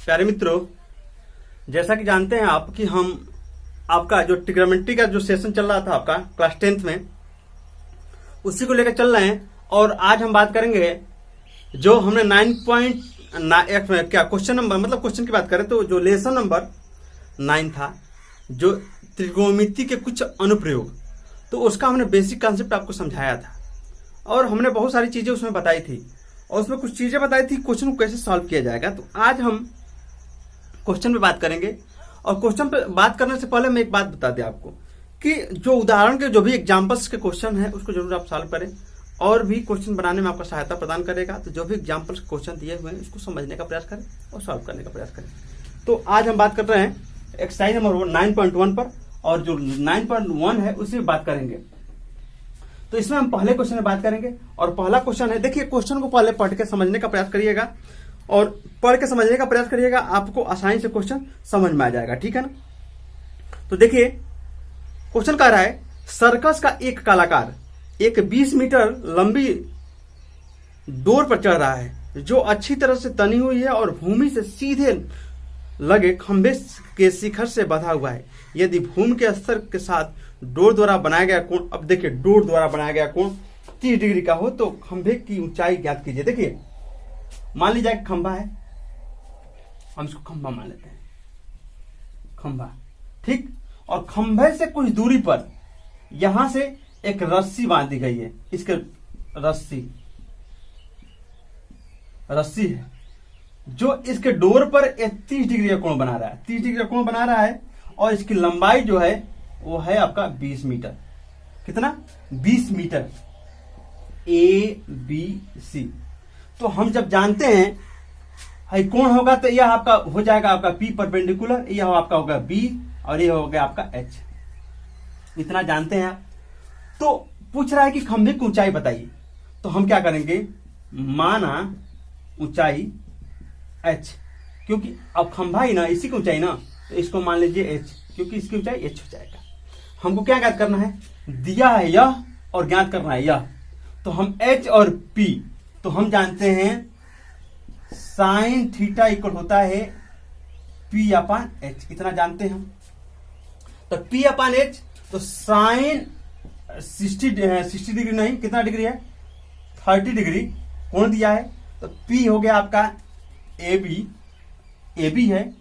प्यारे मित्रों, जैसा कि जानते हैं आप कि हम आपका जो ट्रिग्नोमेट्री का जो सेशन चल रहा था आपका क्लास 10th में, उसी को लेकर चल रहे हैं। और आज हम बात करेंगे जो हमने 9.1 क्या क्वेश्चन नंबर मतलब क्वेश्चन की बात करें तो जो लेसन नंबर 9 था, जो त्रिकोणमिति के कुछ अनुप्रयोग, तो उसका हमने बेसिक कॉन्सेप्ट आपको समझाया था और हमने बहुत सारी चीजें उसमें बताई थी और उसमें कुछ चीजें बताई थी क्वेश्चन को कैसे सॉल्व किया जाएगा। तो आज हम क्वेश्चन पे बात करेंगे और क्वेश्चन पे बात करने से पहले मैं एक बात बता दें आपको कि जो उदाहरण के जो भी एग्जाम्पल्स के क्वेश्चन है उसको जरूर आप सॉल्व करें और भी क्वेश्चन बनाने में आपका सहायता प्रदान करेगा। तो जो भी एग्जाम्पल्स क्वेश्चन दिए हुए हैं उसको समझने का प्रयास करें और सॉल्व करने का प्रयास करें। तो आज हम बात कर रहे हैं एक्सरसाइज नंबर 9.1 पर और जो 9.1 है उसी में बात करेंगे। तो इसमें हम पहले क्वेश्चन में बात करेंगे और पहला क्वेश्चन है, देखिए क्वेश्चन को पहले पढ़ के समझने का प्रयास करिएगा और पढ़ के समझने का प्रयास करिएगा, आपको आसानी से क्वेश्चन समझ में आ जाएगा, ठीक है ना। तो देखिए क्वेश्चन कह रहा है, सर्कस का एक कलाकार एक 20 मीटर लंबी डोर पर चढ़ रहा है जो अच्छी तरह से तनी हुई है और भूमि से सीधे लगे खंभे के शिखर से बंधा हुआ है। यदि भूमि के स्तर के साथ डोर द्वारा बनाया गया कोण, अब देखिए डोर द्वारा बनाया गया कोण 30 डिग्री का हो तो खंभे की ऊंचाई ज्ञात कीजिए। देखिए मान लीजिए खंभा है, हम इसको खंभा मान लेते हैं, खंभा, ठीक। और खंभे से कुछ दूरी पर यहां से एक रस्सी बांध दी गई है, इसके रस्सी है जो इसके डोर पर 30 डिग्री का कोण बना रहा है, 30 डिग्री का कोण बना रहा है और इसकी लंबाई जो है वो है आपका 20 मीटर। कितना? 20 मीटर ABC। तो हम जब जानते हैं हाई कोण होगा तो यह आपका हो जाएगा आपका P परपेंडिकुलर, यह आपका होगा B और यह हो गया आपका H। इतना जानते हैं आप। तो पूछ रहा है कि खंभे की ऊंचाई बताइए, तो हम क्या करेंगे, माना ऊंचाई H, क्योंकि अब खंभा ही ना, इसी की ऊंचाई ना, तो इसको मान लीजिए H, क्योंकि इसकी ऊंचाई H हो जाएगा। हमको क्या ज्ञात करना है, दिया है यह और ज्ञात करना है यह, तो हम H और P, तो हम जानते हैं साइन थीटा इक्वल होता है P/H, इतना जानते हैं हम। तो P/H, तो साइन 60 डिग्री नहीं, कितना डिग्री है, 30 डिग्री कोण दिया है, तो P हो गया आपका AB है,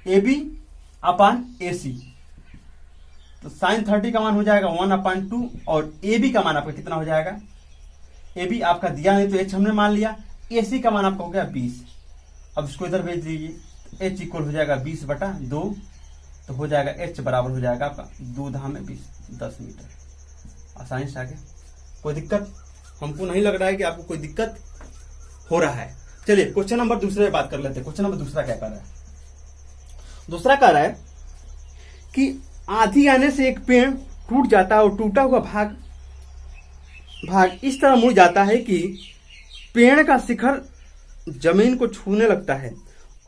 AB/AC, तो साइन 30 का मान हो जाएगा 1/2 और AB का मान आपका कितना हो जाएगा, AB आपका दिया नहीं तो H हमने मान लिया, AC का मान आपका हो गया 20। अब इसको इधर भेज दीजिए, H इक्वल हो जाएगा 20/2, तो हो जाएगा H बराबर हो जाएगा आपका 2×20 10 मीटर। आसानी से आ गया, कोई दिक्कत हमको नहीं लग रहा है कि आपको कोई दिक्कत हो रहा है। चलिए क्वेश्चन नंबर दूसरे पे बात कर लेते हैं। क्वेश्चन नंबर दूसरा क्या कर रहा है, दूसरा कह रहा है कि आंधी आने से एक पेड़ टूट जाता है और टूटा हुआ भाग इस तरह मुड़ जाता है कि पेड़ का शिखर जमीन को छूने लगता है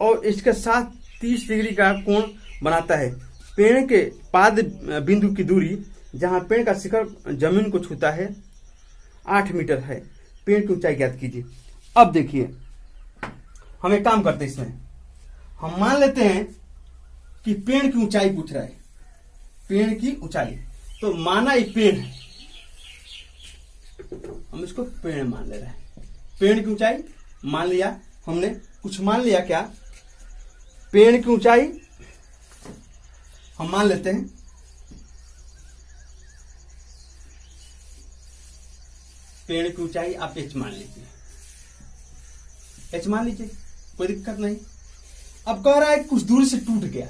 और इसके साथ 30 डिग्री का कोण बनाता है। पेड़ के पाद बिंदु की दूरी जहां पेड़ का शिखर जमीन को छूता है 8 मीटर है। पेड़ की ऊंचाई ज्ञात कीजिए। अब देखिए हम एक काम करते हैं, इसमें हम मान लेते हैं कि पेड़ की ऊंचाई पूछ रहा है, पेड़ की ऊंचाई, तो माना एक पेड़ है, हम इसको पेड़ मान ले रहे हैं। पेड़ की ऊंचाई मान लिया हमने, कुछ मान लिया क्या, पेड़ की ऊंचाई हम मान लेते हैं पेड़ की ऊंचाई आप H मान लीजिए, H मान लीजिए, कोई दिक्कत नहीं। अब कह रहा है कुछ दूरी से टूट गया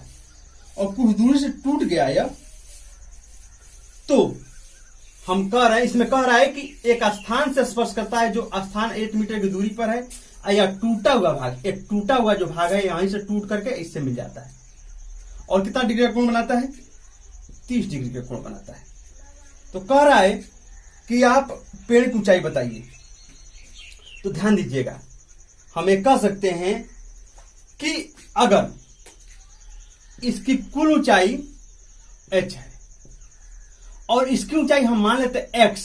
और कुछ दूरी से टूट गया यह, तो हम कह रहे हैं, इसमें कह रहा है कि एक स्थान से स्पर्श करता है जो स्थान 8 मीटर की दूरी पर है, या टूटा हुआ भाग, एक टूटा हुआ जो भाग है यहीं से टूट करके इससे मिल जाता है और कितना डिग्री का कोण बनाता है, 30 डिग्री का कोण बनाता है। तो कह रहा है कि आप पेड़ की ऊंचाई बताइए। तो ध्यान दीजिएगा, हम ये कह सकते हैं कि अगर इसकी कुल ऊंचाई H है और इसकी ऊंचाई हम मान लेते हैं X,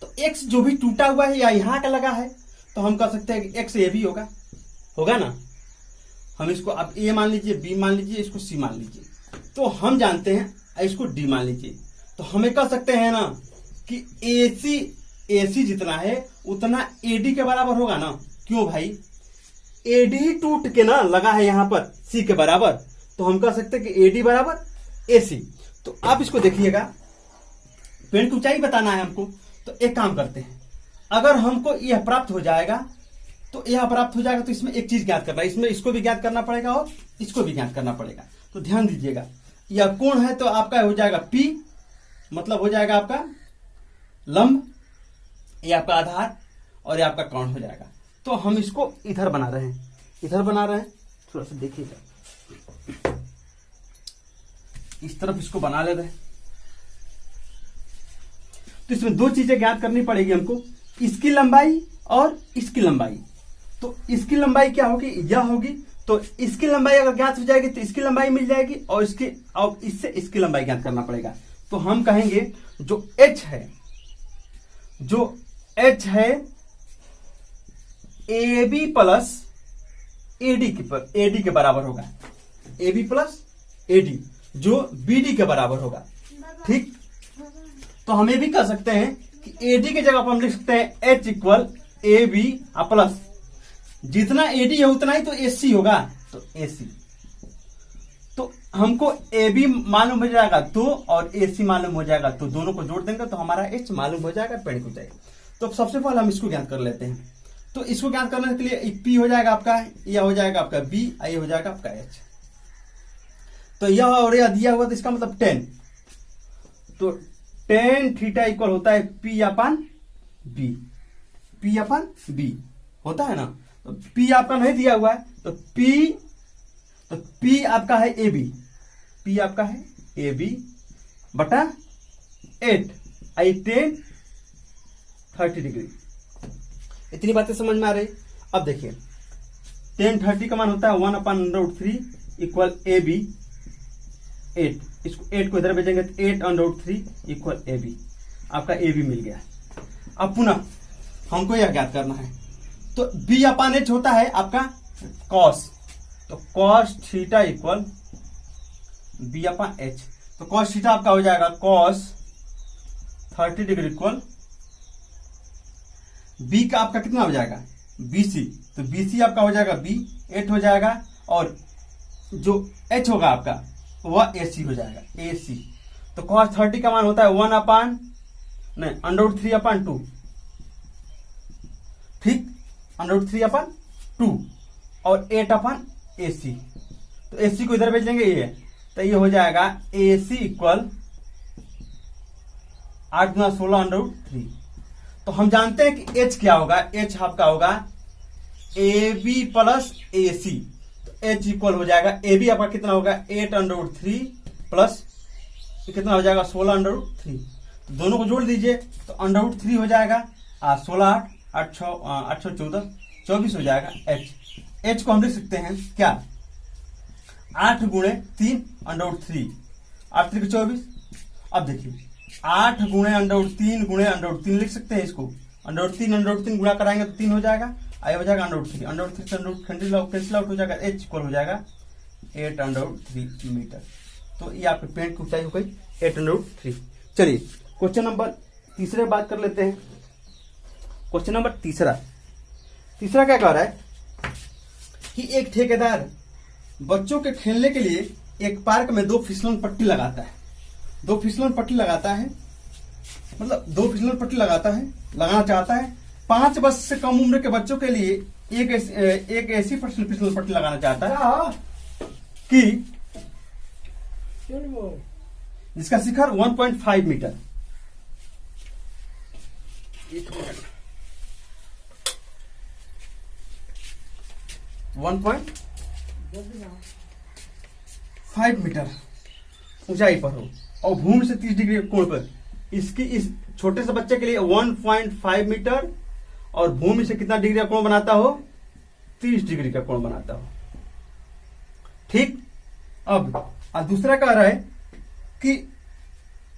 तो X जो भी टूटा हुआ है या यहां का लगा है तो हम कह सकते हैं कि X AB होगा ना। हम इसको अब ए मान लीजिए, बी मान लीजिए, इसको सी मान लीजिए। तो हम जानते हैं, इसको डी मान लीजिए। तो हमें कह सकते हैं ना कि एसी जितना है उतना एडी के बराबर होगा ना। क्यों भाई, एडी ही टूट के ना लगा है यहां पर सी के बराबर, तो हम कह सकते हैं कि एडी बराबर एसी। तो आप इसको देखिएगा, पेड़ की ऊंचाई बताना है हमको। तो एक काम करते हैं, अगर हमको यह प्राप्त हो जाएगा तो यह प्राप्त हो जाएगा, तो इसमें एक चीज ज्ञात करना है, इसमें इसको भी ज्ञात करना पड़ेगा और इसको भी ज्ञात करना पड़ेगा। तो ध्यान दीजिएगा, यह कोण है तो आपका हो जाएगा पी, मतलब हो जाएगा आपका लंब, ये आपका आधार और ये आपका कोण हो जाएगा। तो हम इसको इधर बना रहे हैं, थोड़ा सा देखिएगा, इस तरफ इसको बना ले रहे हैं। तो इसमें दो चीजें ज्ञात करनी पड़ेगी हमको, इसकी लंबाई और इसकी लंबाई। तो इसकी लंबाई क्या होगी, यह होगी। तो इसकी लंबाई अगर ज्ञात हो जाएगी तो इसकी लंबाई मिल जाएगी, और इससे इसकी लंबाई ज्ञात करना पड़ेगा। तो हम कहेंगे जो h है ए बी प्लस एडी के बराबर होगा, ए बी प्लस एडी जो बीडी के बराबर होगा। ठीक, तो हम ये भी कह सकते हैं कि एडी की जगह पर हम लिख सकते हैं H equal A B plus, जितना एडी है उतना ही तो एसी होगा, तो एसी। तो हमको ए बी मालूम हो जाएगा 2 और एसी मालूम हो जाएगा, तो दोनों को जोड़ देंगे तो हमारा H मालूम हो जाएगा, पेड़ को जाएगा। तो सबसे पहले हम इसको ज्ञात कर लेते हैं। तो इसको ज्ञात करने के लिए पी हो जाएगा आपका, यह हो जाएगा आपका बी, ये हो जाएगा आपका H। तो यह और यह दिया हुआ, तो इसका मतलब 10। तो tan थीटा इक्वल होता है पी अपन बी होता है ना। तो पी आपका नहीं दिया हुआ है, तो पी आपका है ए बी बटा 8 आई 10 30 डिग्री। इतनी बातें समझ में आ रही। अब देखिए, tan 30 का मान होता है 1/√3 इक्वल ए बी 8, इसको 8 को इधर भेजेंगे तो 8/√3 इक्वल ए बी, आपका ए बी मिल गया। अब पुनः हमको यह ज्ञात करना है, तो बी अपान एच होता है आपका कॉस, तो कॉस थीटा इक्वल बी अपान एच। तो कॉस थीटा आपका हो जाएगा कॉस 30 डिग्री इक्वल बी का आपका कितना हो जाएगा बीसी, तो बीसी आपका हो जाएगा बी 8 हो जाएगा, और जो एच होगा आपका वह एसी हो जाएगा, एसी। तो cos 30 का मान होता है 1/√3/2, ठीक, √3/2 और 8/AC। तो AC को इधर भेज देंगे, ये तो ये हो जाएगा AC इक्वल 8 × 16/3। तो हम जानते हैं कि H क्या होगा, H आपका होगा AB plus AC। H equal हो जाएगा, ए बी आपका कितना होगा 8/3 प्लस कितना हो जाएगा 16/3। तो दोनों को जोड़ दीजिए तो √3 हो जाएगा, 16 8 8 14 24 हो जाएगा H को हम लिख सकते हैं क्या 8 × 3/3, 8 3 24। अब देखिए 8 × √3 लिख सकते हैं इसको, √3 गुणा कराएंगे तो 3 हो जाएगा, आई हो जाएगा √3 से कैंसिल आउट हो जाएगा, H इक्वल हो जाएगा 8/3 मीटर। तो ये आपके पेड़ की ऊंचाई हो गई 8/3। चलिए क्वेश्चन नंबर तीसरे बात कर लेते हैं। क्वेश्चन नंबर तीसरा क्या कह रहा है कि एक ठेकेदार बच्चों के खेलने के लिए एक पार्क में 2 फिसलन पट्टी लगाता है, लगाना चाहता है। 5 वर्ष से कम उम्र के बच्चों के लिए एक ऐसी फिसलन पट्टी लगाना चाहता है कि जिसका शिखर 1.5 मीटर 1.5 मीटर ऊंचाई पर हो और भूमि से 30 डिग्री कोण पर। इसकी इस छोटे से बच्चे के लिए 1.5 मीटर और भूमि से कितना डिग्री का कोण बनाता हो 30 डिग्री का कोण बनाता हो, ठीक। अब दूसरा कह रहा है कि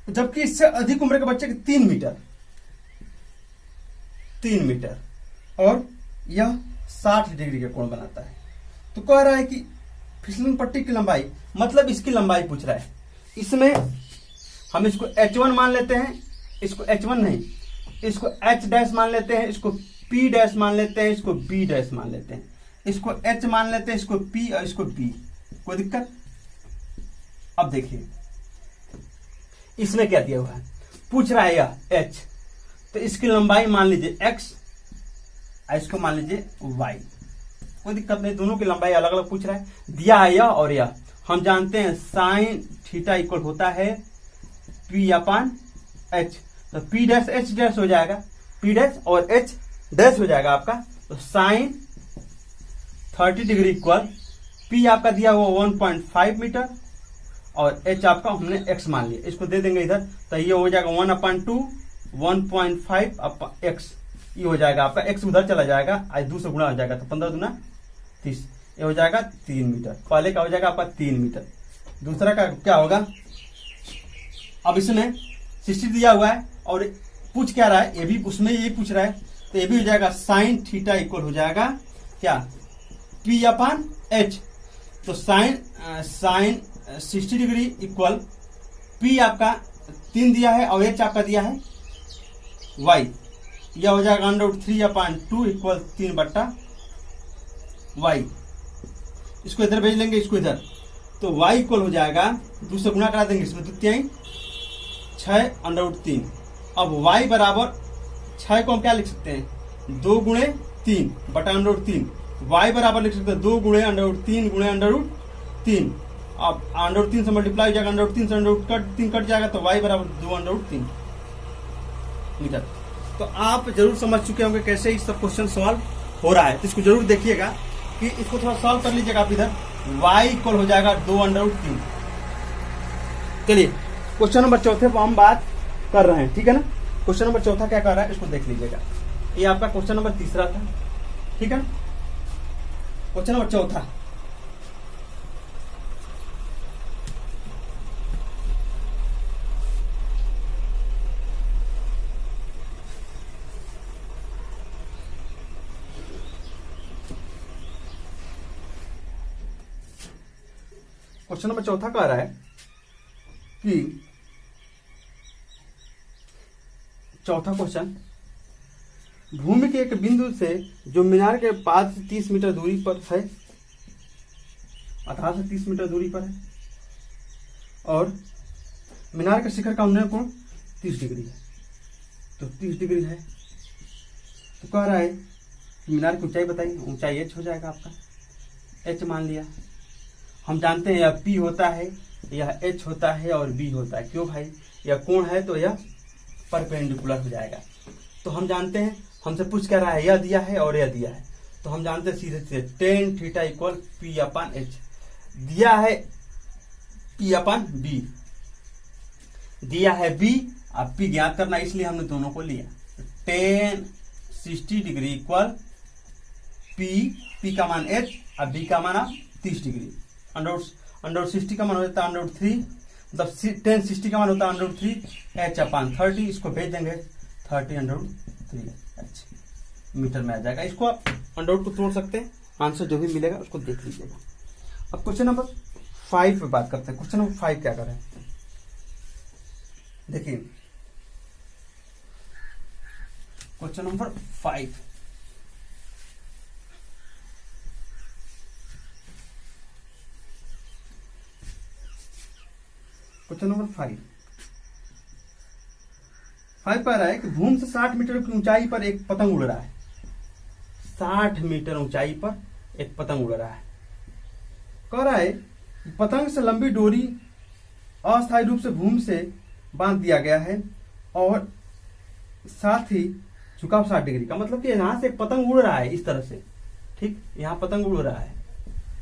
जबकि इससे अधिक उम्र के बच्चे के 3 मीटर और यह 60 डिग्री का कोण बनाता है। तो कह रहा है कि फिसलन पट्टी की लंबाई, मतलब इसकी लंबाई पूछ रहा है। इसमें हम इसको H1 मान लेते हैं, इसको H1 नहीं, इसको H डैश मान लेते हैं, इसको P डैश मान लेते हैं, इसको B डैश मान लेते हैं, इसको H मान लेते हैं, इसको P और इसको B। कोई दिक्कत? अब देखिए इसमें क्या दिया हुआ है, पूछ रहा है यह H, तो इसकी लंबाई मान लीजिए X, इसको मान लीजिए Y। कोई दिक्कत नहीं, दोनों की लंबाई अलग अलग पूछ रहा है। दिया है यह और यह, हम जानते हैं साइन थीटा इक्वल होता है P अपान H, तो P डैश H डैश हो जाएगा, P डैश और H डैश हो जाएगा आपका। तो साइन 30 डिग्री इक्वल P आपका दिया हुआ 1.5 मीटर और H आपका हमने X मान लिया, इसको दे देंगे इधर, तो ये हो जाएगा 1/2 1.5 अपॉन X, ये हो जाएगा आपका। X उधर चला जाएगा, आज 2 से गुणा हो जाएगा, तो 15 दूना 30, ये हो जाएगा 3 मीटर। पहले का हो जाएगा आपका 3 मीटर, दूसरा का क्या होगा। अब इसमें 60 दिया हुआ है और पूछ क्या रहा है, ये भी उसमें यही पूछ रहा है, तो ये भी हो जाएगा साइन थीटा इक्वल हो जाएगा क्या, P अपान H। तो साइन 60 डिग्री इक्वल P आपका 3 दिया है और H आपका दिया है Y, यह हो जाएगा √3/2 इक्वल 3/Y। इसको इधर भेज लेंगे, इसको इधर, तो Y इक्वल हो जाएगा, 2 से गुणा करा देंगे, इसमें 2 तिहाई 6/3। अब Y बराबर 6 को हम क्या लिख सकते हैं, 2 गुणे 3 बटा √3। Y बराबर लिख सकते हैं 2 गुणे √3 गुणे √3। अब √3 से मल्टीप्लाई हो जाएगा, √3 से √3 कट जाएगा, तो Y बराबर 2/3 मीटर। तो आप जरूर समझ चुके होंगे कैसे इस सब क्वेश्चन सॉल्व हो रहा है, तो इसको जरूर देखिएगा कि इसको थोड़ा सॉल्व कर लीजिएगा आप इधर। Y इक्वल हो जाएगा 2/3। चलिए क्वेश्चन नंबर 4 पर हम बात कर रहे हैं, ठीक है ना। क्वेश्चन नंबर 4 क्या कर रहा है, इसको देख लीजिएगा। ये आपका क्वेश्चन नंबर 3 था, ठीक है ना। क्वेश्चन नंबर 4, क्वेश्चन नंबर 4 कह रहा है कि चौथा क्वेश्चन, भूमि के एक बिंदु से जो मीनार के पास से 30 मीटर दूरी पर है, आधार से 30 मीटर दूरी पर है, और मीनार के शिखर का उन्नयन कोण 30 डिग्री है, तो 30 डिग्री है। तो कह रहा है कि मीनार की ऊंचाई बताइए, ऊंचाई H हो जाएगा आपका, H मान लिया। हम जानते हैं यह P होता है, यह H होता है और B होता है, क्यों भाई, यह कोण है तो यह परपेंडिकुलर हो जाएगा। तो हम जानते हैं, हमसे पूछ क्या रहा है, यह दिया है और यह दिया है, तो हम जानते हैं सीधे सीधे tan थीटा इक्वल P अपान H। दिया है P अपान B, दिया है B, अब P ज्ञात करना, इसलिए हमने दोनों को लिया। tan 60 डिग्री इक्वल P का मान H और B का मान 30 डिग्री। अंडर 60 का मान हो जाता है √3, मतलब tan 60 का मान होता है √3 H अपान 30, इसको भेज देंगे 30/3 H मीटर में आ जाएगा। इसको आप अंडर को तोड़ सकते हैं, आंसर जो भी मिलेगा उसको देख लीजिएगा। अब क्वेश्चन नंबर 5 पे बात करते हैं। क्वेश्चन नंबर 5 क्या कर रहे हैं, देखिए क्वेश्चन नंबर 5, क्वेश्चन नंबर 5 पर है कि भूमि से 60 मीटर की ऊंचाई पर एक पतंग उड़ रहा है। 60 मीटर ऊंचाई पर एक पतंग उड़ रहा है। कह रहा है कि पतंग से लंबी डोरी अस्थायी रूप से भूमि से बांध दिया गया है और साथ ही झुकाव 60 डिग्री का, मतलब कि यहां से एक पतंग उड़ रहा है इस तरह से, ठीक, यहाँ पतंग उड़ रहा है,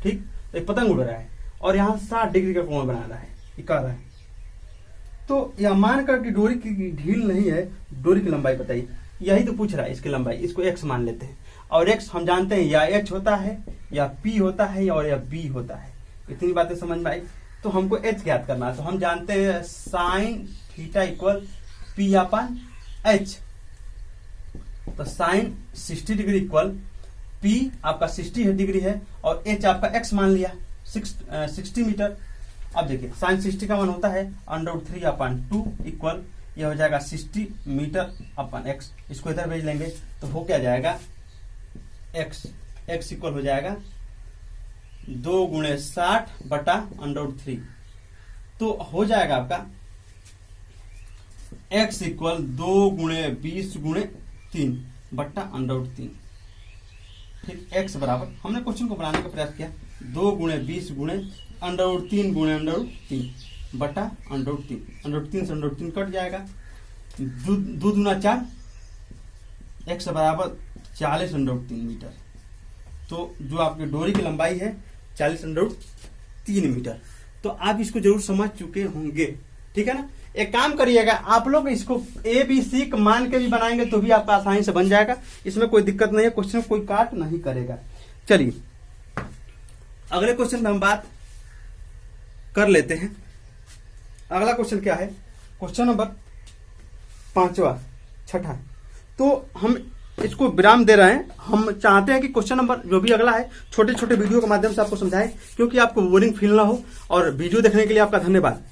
ठीक, एक पतंग उड़ रहा है और यहाँ 60 डिग्री का कोण बना रहा है, ये कह रहा है। तो यह मानकर कि डोरी की ढील नहीं है, डोरी की लंबाई बताइए, यही तो पूछ रहा है, इसकी लंबाई, इसको X मान लेते हैं, और X हम जानते हैं या H होता है या P होता है और या B होता है। इतनी बातें समझ में आई। तो हमको H ज्ञात करना है, तो हम जानते हैं साइन थीटा इक्वल P अपान H। तो साइन 60 डिग्री इक्वल P आपका 60 डिग्री है और H आपका X मान लिया 60 मीटर। अब देखिए साइन 60 का मान होता है √3/2 इक्वल यह हो जाएगा 60 मीटर अपन X। इसको इधर भेज लेंगे तो हो क्या जाएगा X इक्वल हो जाएगा 2 × 60/√3। तो हो जाएगा आपका X इक्वल 2 × 20 × 3/√3। फिर X बराबर हमने क्वेश्चन को बनाने का प्रयास किया 2 × 20 × √3 × √3/√3। √3 से √3 कट जाएगा। 2 दूना 4, X बराबर 40√3 मीटर। तो जो आपकी डोरी की लंबाई है 40√3 मीटर। तो आप इसको जरूर समझ चुके होंगे, ठीक है ना। एक काम करिएगा, आप लोग इसको ABC मान के भी बनाएंगे तो भी आपका आसानी से बन जाएगा, इसमें कोई दिक्कत नहीं है, क्वेश्चन कोई काट नहीं करेगा। चलिए अगले क्वेश्चन में हम बात कर लेते हैं। अगला क्वेश्चन क्या है, क्वेश्चन नंबर 5वां 6ठा। तो हम इसको विराम दे रहे हैं। हम चाहते हैं कि क्वेश्चन नंबर जो भी अगला है छोटे छोटे वीडियो के माध्यम से आपको समझाएं, क्योंकि आपको बोरिंग फील ना हो। और वीडियो देखने के लिए आपका धन्यवाद।